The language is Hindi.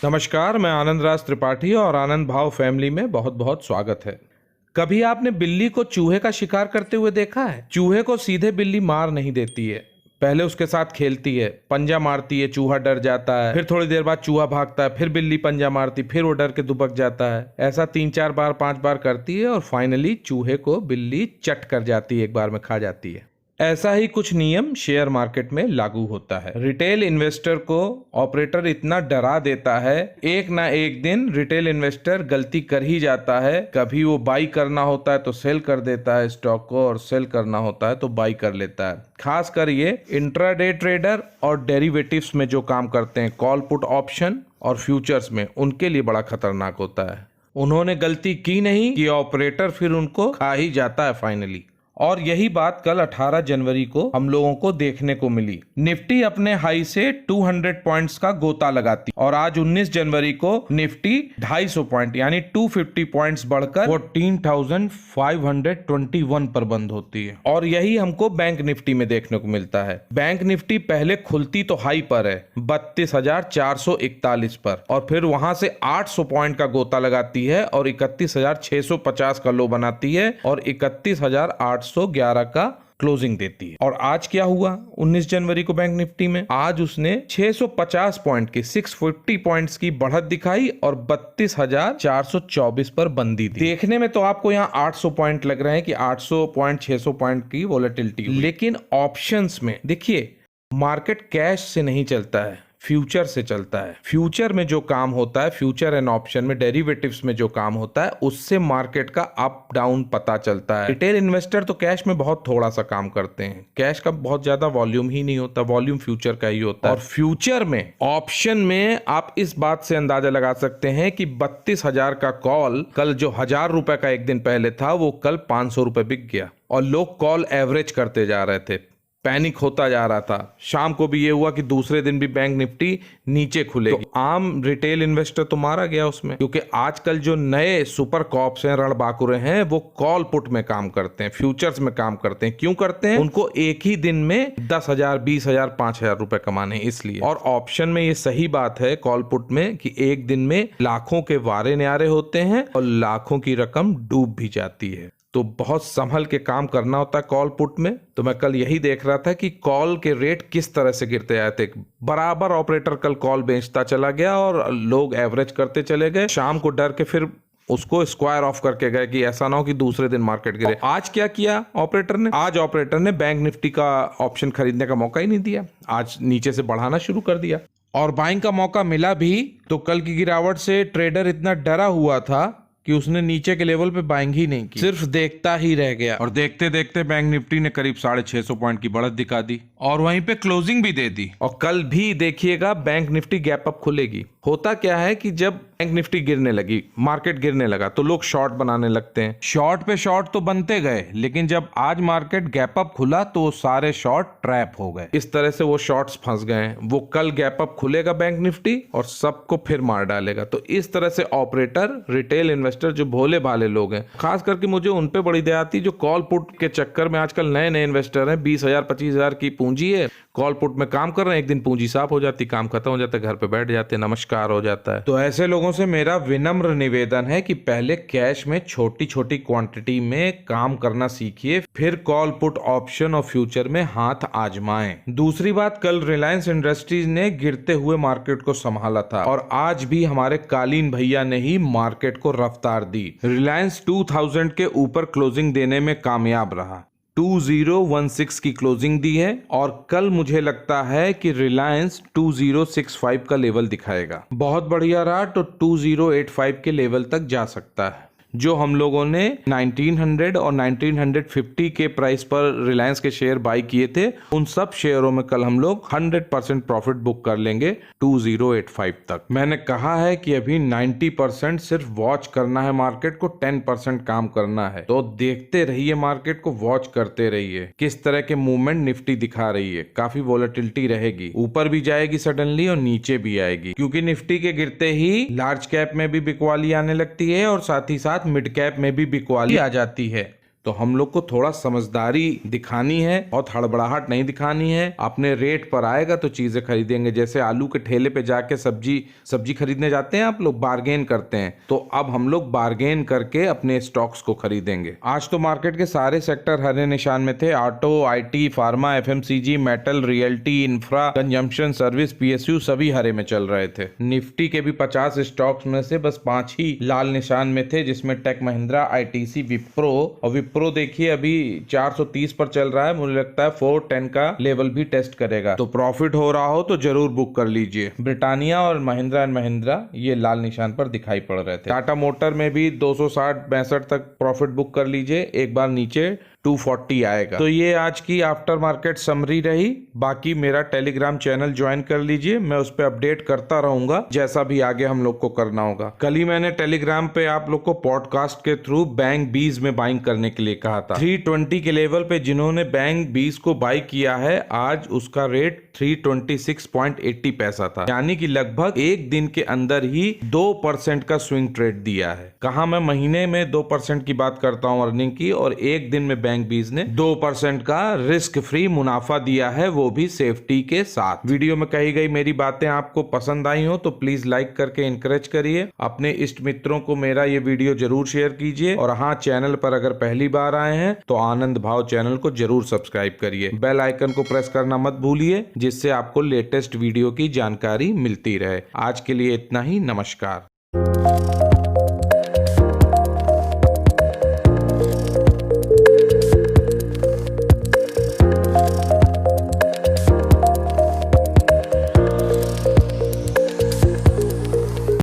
नमस्कार, मैं आनंद राज त्रिपाठी और आनंद भाव फैमिली में बहुत बहुत स्वागत है। कभी आपने बिल्ली को चूहे का शिकार करते हुए देखा है? चूहे को सीधे बिल्ली मार नहीं देती है, पहले उसके साथ खेलती है, पंजा मारती है, चूहा डर जाता है, फिर थोड़ी देर बाद चूहा भागता है, फिर बिल्ली पंजा मारती, फिर वो डर के दुबक जाता है। ऐसा 3-4 बार 5 बार करती है और फाइनली चूहे को बिल्ली चट कर जाती है, एक बार में खा जाती है। ऐसा ही कुछ नियम शेयर मार्केट में लागू होता है। रिटेल इन्वेस्टर को ऑपरेटर इतना डरा देता है, एक ना एक दिन रिटेल इन्वेस्टर गलती कर ही जाता है। कभी वो बाई करना होता है तो सेल कर देता है स्टॉक को, और सेल करना होता है तो बाई कर लेता है। खासकर ये इंट्राडे ट्रेडर और डेरिवेटिव्स में जो काम करते हैं, कॉल पुट ऑप्शन और फ्यूचर्स में, उनके लिए बड़ा खतरनाक होता है। उन्होंने गलती की नहीं कि ऑपरेटर फिर उनको खा ही जाता है फाइनली। और यही बात कल 18 जनवरी को हम लोगों को देखने को मिली। निफ्टी अपने हाई से 200 पॉइंट्स का गोता लगाती और आज 19 जनवरी को निफ्टी 250 पॉइंट यानी 250 पॉइंट्स बढ़कर 14,521 पर बंद होती है। और यही हमको बैंक निफ्टी में देखने को मिलता है। बैंक निफ्टी पहले खुलती तो हाई पर है 32,441 पर, और फिर वहां से 800 पॉइंट का गोता लगाती है और 31,650 का लो बनाती है और 31,811 का क्लोजिंग देती है। और आज क्या हुआ 19 जनवरी को बैंक निफ्टी में? आज उसने 650 पॉइंट की 650 पॉइंट्स की बढ़त दिखाई और 32,424 पर बंदी दी। देखने में तो आपको यहाँ 800 पॉइंट लग रहे हैं कि 800 पॉइंट 600 पॉइंट की वोलेटिलिटी, लेकिन ऑप्शंस में देखिए, मार्केट कैश से नहीं चलता है, फ्यूचर से चलता है। फ्यूचर में जो काम होता है, फ्यूचर एंड ऑप्शन में, डेरिवेटिव्स में जो काम होता है, उससे मार्केट का अप डाउन पता चलता है। रिटेल इन्वेस्टर तो कैश में बहुत थोड़ा सा काम करते हैं, कैश का बहुत ज्यादा वॉल्यूम ही नहीं होता, वॉल्यूम फ्यूचर का ही होता है। और फ्यूचर में, ऑप्शन में आप इस बात से अंदाजा लगा सकते हैं कि 32,000 का कॉल कल जो 1,000 रुपए का एक दिन पहले था, वो कल 500 रुपए बिक गया। और लोग कॉल एवरेज करते जा रहे थे, पैनिक होता जा रहा था। शाम को भी ये हुआ कि दूसरे दिन भी बैंक निफ्टी नीचे खुलेगी। तो आम रिटेल इन्वेस्टर तो मारा गया उसमें, क्योंकि आजकल जो नए सुपर कॉप्स हैं, रणबांकुरे हैं, वो कॉल पुट में काम करते हैं, फ्यूचर्स में काम करते हैं। क्यों करते हैं? उनको एक ही दिन में 10,000, 20,000, 5,000 रुपए कमाने, इसलिए। और ऑप्शन में ये सही बात है कॉल पुट में कि एक दिन में लाखों के वारे न्यारे होते हैं और लाखों की रकम डूब भी जाती है। तो बहुत संभल के काम करना होता है कॉल पुट में। तो मैं कल यही देख रहा था कि कॉल के रेट किस तरह से गिरते आए थे। बराबर ऑपरेटर कल कॉल बेचता चला गया और लोग एवरेज करते चले गए। शाम को डर के फिर उसको स्क्वायर ऑफ करके गए कि ऐसा ना हो कि दूसरे दिन मार्केट गिरे। आज क्या किया ऑपरेटर ने? आज ऑपरेटर ने बैंक निफ्टी का ऑप्शन खरीदने का मौका ही नहीं दिया, आज नीचे से बढ़ाना शुरू कर दिया। और बाइंग का मौका मिला भी तो कल की गिरावट से ट्रेडर इतना डरा हुआ था कि उसने नीचे के लेवल पे बाइंग ही नहीं की, सिर्फ देखता ही रह गया। और देखते देखते बैंक निफ्टी ने करीब 650 पॉइंट की बढ़त दिखा दी और वहीं पे क्लोजिंग भी दे दी। और कल भी देखिएगा बैंक निफ्टी गैप अप खुलेगी। होता क्या है कि जब बैंक निफ्टी गिरने लगी, मार्केट गिरने लगा, तो लोग शॉर्ट बनाने लगते हैं। शॉर्ट पे शॉर्ट तो बनते गए, लेकिन जब आज मार्केट गैप अप खुला तो सारे शॉर्ट ट्रैप हो गए। इस तरह से वो शॉर्ट्स फंस गए। वो कल गैप अप खुलेगा बैंक निफ्टी और सबको फिर मार डालेगा। तो इस तरह से ऑपरेटर, रिटेल इन्वेस्टर जो भोले भाले लोग हैं, खास करके मुझे उन पे बड़ी दया आती जो कॉल पुट के चक्कर में आजकल नए नए इन्वेस्टर हैं। 20,000 25,000 की पूंजी है, कॉल पुट में काम कर रहे हैं, एक दिन पूंजी साफ हो जाती, काम खत्म हो जाता है, घर पे बैठ जाते, नमस्कार हो जाता है। तो ऐसे लोगों से मेरा विनम्र निवेदन है कि पहले कैश में छोटी छोटी क्वांटिटी में काम करना सीखिए, फिर कॉल पुट ऑप्शन और फ्यूचर में हाथ आजमाएं। दूसरी बात, कल रिलायंस इंडस्ट्रीज ने गिरते हुए मार्केट को संभाला था और आज भी हमारे कालीन भैया ने ही मार्केट को रफ्तार दी। रिलायंस 2000 के ऊपर क्लोजिंग देने में कामयाब रहा, 2016 की क्लोजिंग दी है और कल मुझे लगता है कि रिलायंस 2065 का लेवल दिखाएगा। बहुत बढ़िया रहा तो 2085 के लेवल तक जा सकता है। जो हम लोगों ने 1900 और 1950 के प्राइस पर रिलायंस के शेयर बाई किए थे, उन सब शेयरों में कल हम लोग 100% प्रॉफिट बुक कर लेंगे 2085 तक। मैंने कहा है कि अभी 90% सिर्फ वॉच करना है मार्केट को, 10% काम करना है। तो देखते रहिए मार्केट को, वॉच करते रहिए किस तरह के मूवमेंट निफ्टी दिखा रही है। काफी वॉलेटिलिटी रहेगी, ऊपर भी जाएगी सडनली और नीचे भी आएगी, क्योंकि निफ्टी के गिरते ही लार्ज कैप में भी बिकवाली आने लगती है और साथ ही साथ मिड कैप में भी बिकवाली आ जाती है। तो हम लोग को थोड़ा समझदारी दिखानी है और हड़बड़ाहट नहीं दिखानी है। अपने रेट पर आएगा तो चीजें खरीदेंगे। जैसे आलू के ठेले पे जाके सब्जी खरीदने जाते हैं आप लोग, बार्गेन करते हैं, तो अब हम लोग बार्गेन करके अपने स्टॉक्स को खरीदेंगे। आज तो मार्केट के सारे सेक्टर हरे निशान में थे। Auto, IT, pharma, FMCG, metal, realty, infra, consumption, service, PSU सभी हरे में चल रहे थे। निफ्टी के भी 50 स्टॉक्स में से बस 5 ही लाल निशान में थे, जिसमें टेक महिंद्रा, आईटीसी, विप्रो, और विप्रो देखिए अभी 430 पर चल रहा है। मुझे लगता है 410 का लेवल भी टेस्ट करेगा। तो प्रॉफिट हो रहा हो तो जरूर बुक कर लीजिए। ब्रिटानिया और महिंद्रा एंड महिंद्रा ये लाल निशान पर दिखाई पड़ रहे थे। टाटा मोटर में भी 260-62 तक प्रॉफिट बुक कर लीजिए। एक बार नीचे 240 आएगा। तो ये आज की आफ्टर मार्केट समरी रही। बाकी मेरा टेलीग्राम चैनल ज्वाइन कर लीजिए, मैं उस पर अपडेट करता रहूंगा जैसा भी आगे हम लोग को करना होगा। कल ही मैंने टेलीग्राम पे आप लोग को पॉडकास्ट के थ्रू बैंक 20 में बाइंग करने के लिए कहा था। 320 के लेवल पे जिन्होंने बैंक 20 को बाई किया है, आज उसका रेट 326.80 पैसा था, यानी कि लगभग एक दिन के अंदर ही 2% का स्विंग ट्रेड दिया है। कहा मैं महीने में 2% की बात करता हूँ अर्निंग की, और एक दिन में बैंक 20 ने 2% का रिस्क फ्री मुनाफा दिया है, वो भी सेफ्टी के साथ। वीडियो में कही गई मेरी बातें आपको पसंद आई हो तो प्लीज लाइक करके इंकरेज करिए। अपने इष्ट मित्रों को मेरा ये वीडियो जरूर शेयर कीजिए, और हाँ, चैनल पर अगर पहली बार आए हैं तो आनंद भाव चैनल को जरूर सब्सक्राइब करिए। बेल आइकन को प्रेस करना मत भूलिए, जिससे आपको लेटेस्ट वीडियो की जानकारी मिलती रहे। आज के लिए इतना ही। नमस्कार।